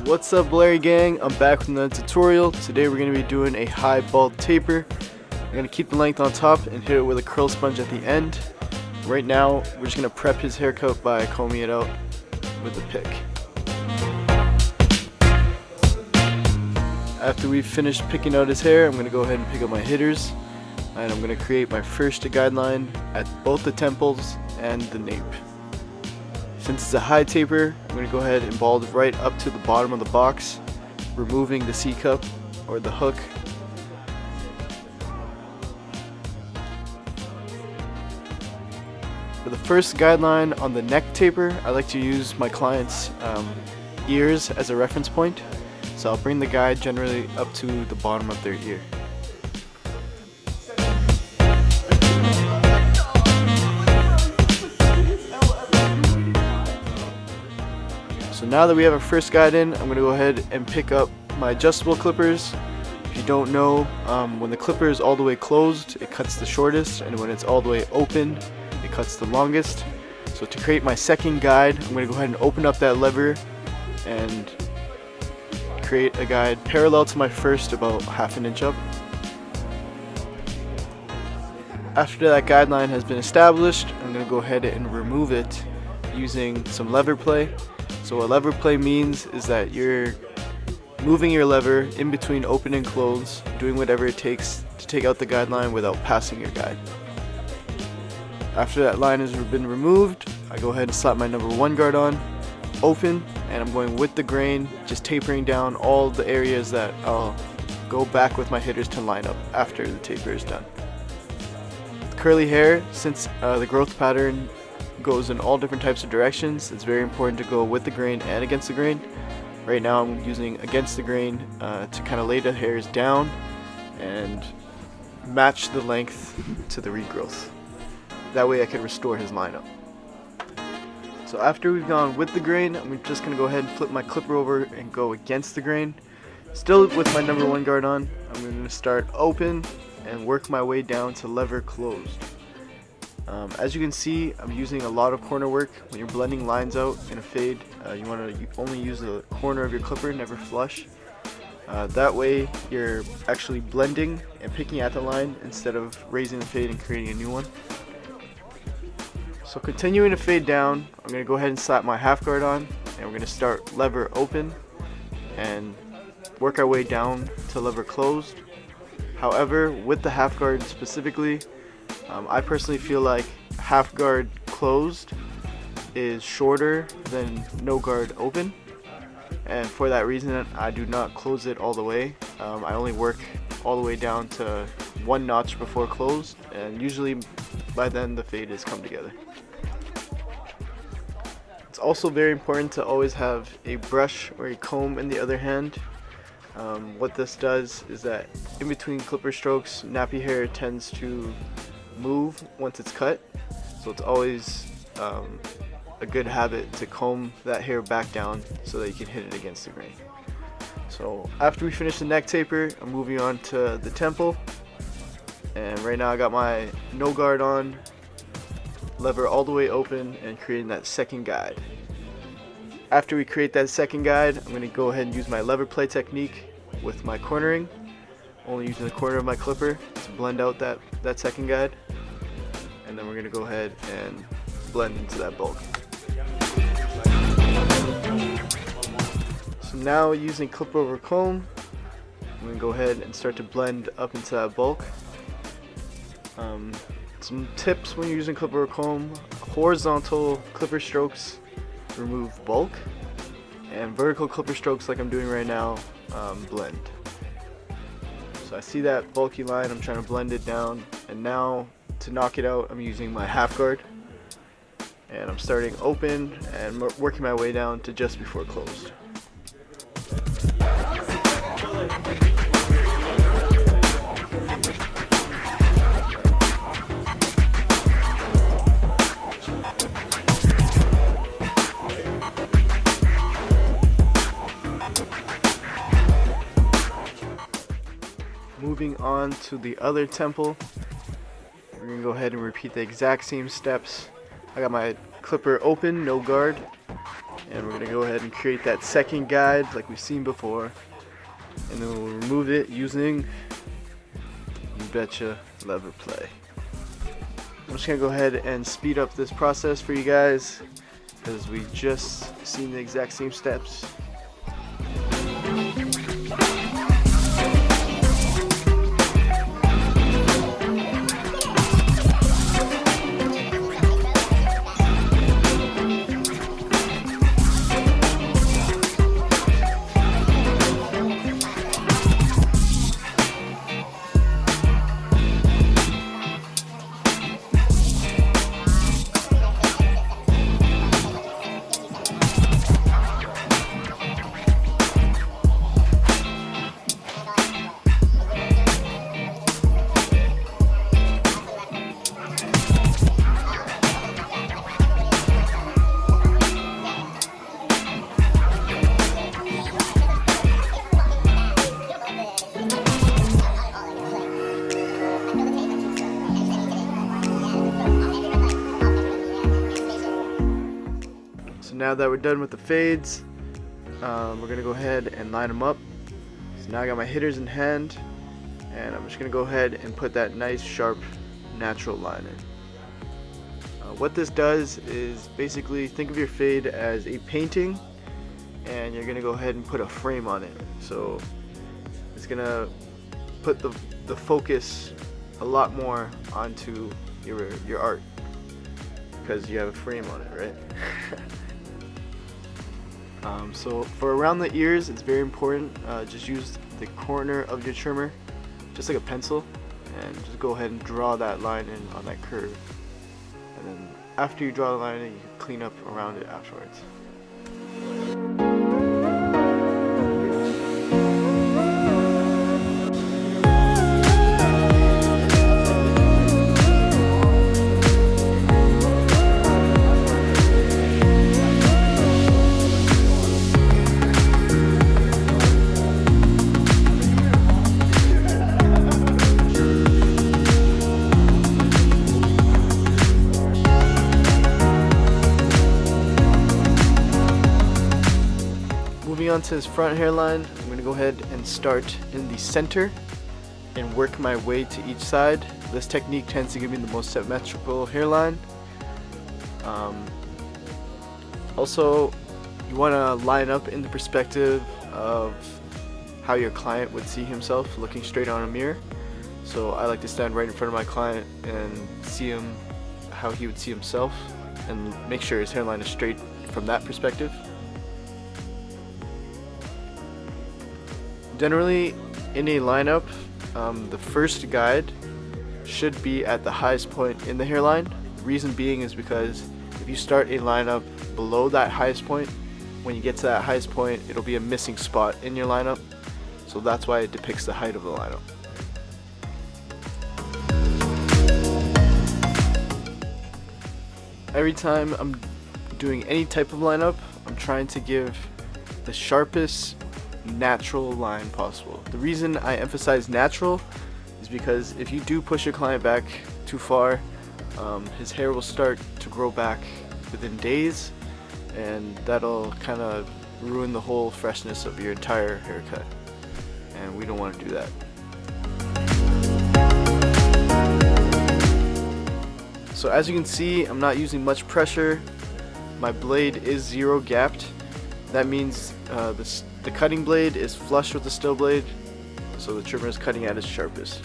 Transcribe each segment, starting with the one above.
What's up, BLURRY gang? I'm back with another tutorial. Today we're going to be doing a high bald taper. I'm going to keep the length on top and hit it with a curl sponge at the end. Right now we're just going to prep his haircut by combing it out with a pick. After we've finished picking out his hair, I'm going to go ahead and pick up my hitters, and I'm going to create my first guideline at both the temples and the nape. Since it's a high taper, I'm going to go ahead and bald right up to the bottom of the box, removing the C-cup or the hook. For the first guideline on the neck taper, I like to use my client's ears as a reference point. So I'll bring the guide generally up to the bottom of their ear. So now that we have our first guide in, I'm going to go ahead and pick up my adjustable clippers. If you don't know, when the clipper is all the way closed, it cuts the shortest, and when it's all the way open, it cuts the longest. So to create my second guide, I'm going to go ahead and open up that lever and create a guide parallel to my first, about half an inch up. After that guideline has been established, I'm going to go ahead and remove it using some lever play. So what lever play means is that you're moving your lever in between open and close, doing whatever it takes to take out the guideline without passing your guide. After that line has been removed, I go ahead and slap my number 1 guard on, open, and I'm going with the grain, just tapering down all the areas that I'll go back with my hitters to line up after the taper is done. With curly hair, since the growth pattern goes in all different types of directions, it's very important to go with the grain and against the grain. Right now I'm using against the grain to kind of lay the hairs down and match the length to the regrowth. That way I can restore his lineup. So after we've gone with the grain, I'm just going to go ahead and flip my clipper over and go against the grain. Still with my number 1 guard on, I'm going to start open and work my way down to lever closed. As you can see, I'm using a lot of corner work. When you're blending lines out in a fade, you want to only use the corner of your clipper, never flush. That way you're actually blending and picking at the line instead of raising the fade and creating a new one. So continuing to fade down, I'm going to go ahead and slap my half guard on, and we're going to start lever open and work our way down to lever closed. However, with the half guard specifically, I personally feel like half guard closed is shorter than no guard open, and for that reason I do not close it all the way. I only work all the way down to 1 notch before closed, and usually by then the fade has come together. It's also very important to always have a brush or a comb in the other hand. What this does is that in between clipper strokes, nappy hair tends to move once it's cut, so it's always a good habit to comb that hair back down so that you can hit it against the grain. So after we finish the neck taper, I'm moving on to the temple, and right now I got my no guard on, lever all the way open, and creating that second guide. After we create that second guide, I'm going to go ahead and use my lever play technique with my cornering, only using the corner of my clipper to blend out that second guide, and then we're going to go ahead and blend into that bulk. So now using clipper over comb, I'm going to go ahead and start to blend up into that bulk. Some tips when you're using clipper or comb: horizontal clipper strokes remove bulk, and vertical clipper strokes, like I'm doing right now, blend. So I see that bulky line, I'm trying to blend it down, and now to knock it out I'm using my half guard, and I'm starting open and working my way down to just before closed. Moving on to the other temple, we're going to go ahead and repeat the exact same steps. I got my clipper open, no guard, And we're gonna go ahead and create that second guide like we've seen before, and then we'll remove it using, you betcha, lever play. I'm just gonna go ahead and speed up this process for you guys because we just seen the exact same steps. Now that we're done with the fades, we're gonna go ahead and line them up. So now I got my hitters in hand, and I'm just gonna go ahead and put that nice sharp natural line in. What this does is basically think of your fade as a painting, and you're gonna go ahead and put a frame on it. So it's gonna put the focus a lot more onto your art because you have a frame on it, right? So for around the ears, it's very important. Just use the corner of your trimmer, just like a pencil, and just go ahead and draw that line in on that curve. And then after you draw the line in, you can clean up around it afterwards. Moving on to his front hairline, I'm going to go ahead and start in the center and work my way to each side. This technique tends to give me the most symmetrical hairline. Also, you want to line up in the perspective of how your client would see himself looking straight on a mirror. So I like to stand right in front of my client and see him how he would see himself and make sure his hairline is straight from that perspective. Generally, in a lineup, the first guide should be at the highest point in the hairline. The reason being is because if you start a lineup below that highest point, when you get to that highest point, it'll be a missing spot in your lineup. So that's why it depicts the height of the lineup. Every time I'm doing any type of lineup, I'm trying to give the sharpest natural line possible. The reason I emphasize natural is because if you do push your client back too far, his hair will start to grow back within days, and that'll kind of ruin the whole freshness of your entire haircut, and we don't want to do that. So as you can see, I'm not using much pressure. My blade is zero gapped. That means the cutting blade is flush with the still blade, so the trimmer is cutting at its sharpest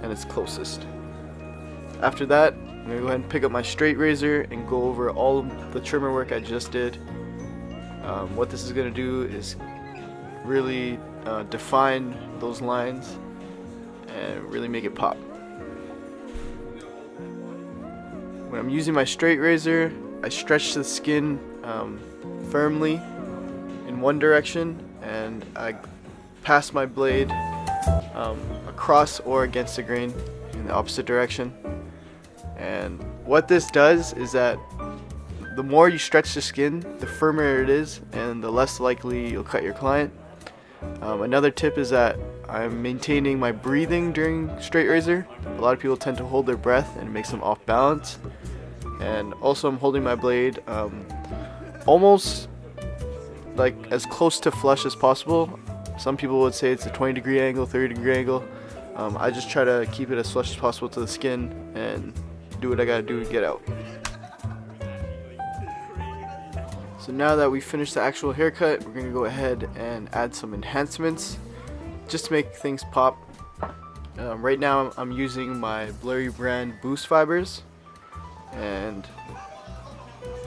and its closest. After that, I'm going to go ahead and pick up my straight razor and go over all of the trimmer work I just did. What this is going to do is really define those lines and really make it pop. When I'm using my straight razor, I stretch the skin firmly in one direction, and I pass my blade across or against the grain in the opposite direction. And what this does is that the more you stretch the skin, the firmer it is, and the less likely you'll cut your client. Another tip is that I'm maintaining my breathing during straight razor. A lot of people tend to hold their breath and it makes them off balance. And also I'm holding my blade almost like as close to flush as possible. Some people would say it's a 20-degree angle, 30-degree angle. I just try to keep it as flush as possible to the skin and do what I gotta do to get out. So now that we finished the actual haircut, we're gonna go ahead and add some enhancements just to make things pop. Right now I'm using my BLURRY brand Boost fibers, and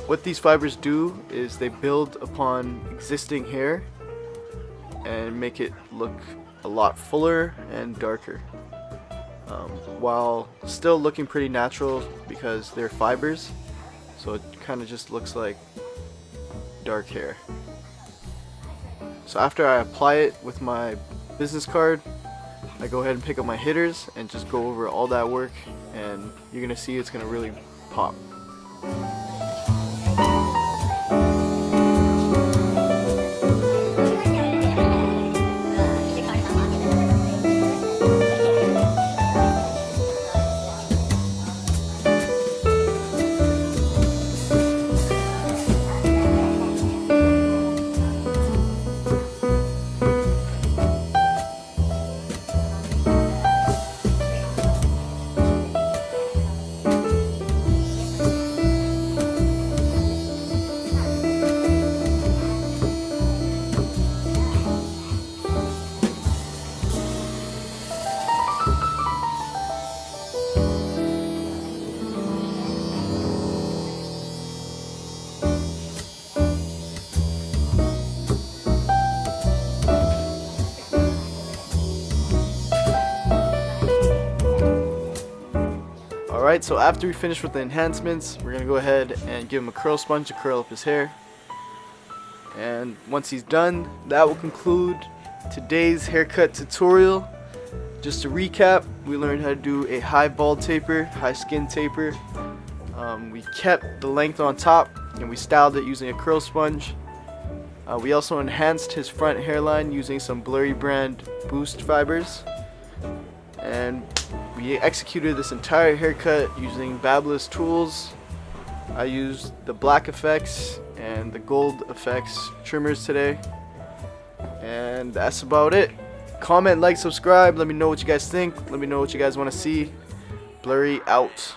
what these fibers do is they build upon existing hair and make it look a lot fuller and darker, while still looking pretty natural because they're fibers, so it kind of just looks like dark hair. So after I apply it with my business card, I go ahead and pick up my hitters and just go over all that work, and you're gonna see it's gonna really pop. Alright, so after we finish with the enhancements, we're going to go ahead and give him a curl sponge to curl up his hair. And once he's done, that will conclude today's haircut tutorial. Just to recap, we learned how to do a high bald taper, high skin taper. We kept the length on top and we styled it using a curl sponge. We also enhanced his front hairline using some BLURRY brand Boost fibers. And we executed this entire haircut using BABYLISS tools. I used the black effects and the gold effects trimmers today. And that's about it. Comment, like, subscribe. Let me know what you guys think. Let me know what you guys want to see. BLURRY out.